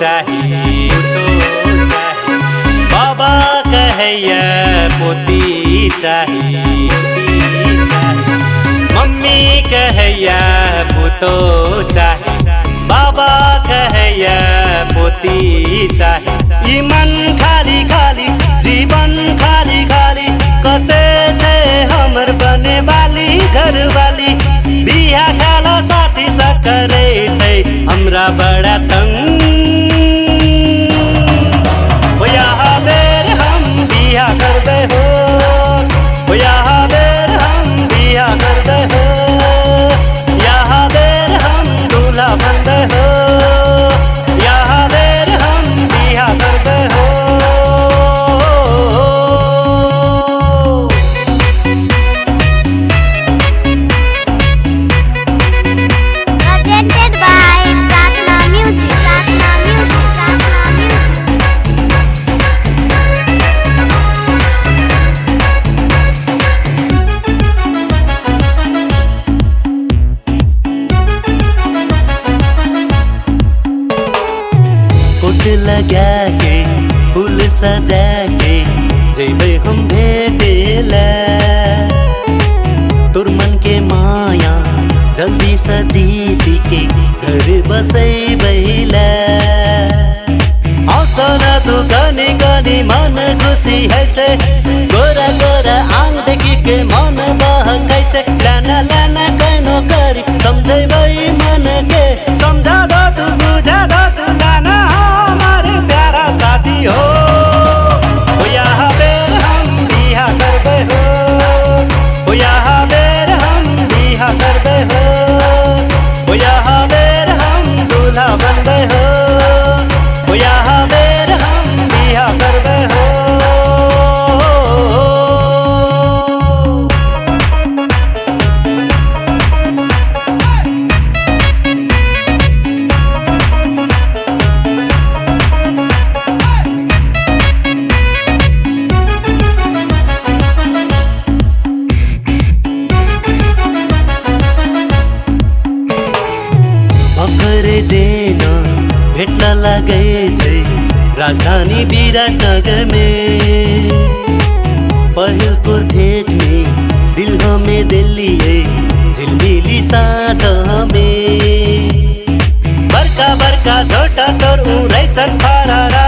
चाहिए बाबा कहैया पोती चाहिए मम्मी कहैया पुतो चाहिए बाबा कहैया पोती चाहिए ई मन खाली खाली जीवन खाली खाली कते छे हमर बने वाली घरवाली बिहा खाला साथी सा करे छे हमरा बड़ा तंग हो यहाँ बेर हम बिहा करबे हो यहाँ बेर हम बिहा करबे हो यहाँ बेर हम दूल्हा बनबे हो यहाँ बेर हम बिहा करबे हो। Presented by Pratna Music. फूल लगा के फूल सजा के जेबे हम भेटेला तोर मन के माया जल्दी सजीती के घर बसे बैला हौसला तू गने गने मन खुशी है छे गोरा गोरा आंग देखी के मन बहकै छे लाना लाना कैनो करी समझै भाई मन के समझा दो तू बुझा दो तू लाना हमारे प्यारा साथी हो यहाँ बेर हम बिहा करबे हो यहाँ बेर हम बिहा करबे हो यहाँ बेर हम दूल्हा बनबे हो यहाँ बेर हम बिहा करबे हो। भर्खरै जेन भेट्न लागै छै राजधानी विराटनगर में पहिलको भेट में दिल हमें दिल्ली है झिलमिली साँझ में बर्का बर्का झोटा तोर उड़ै छन् फरारा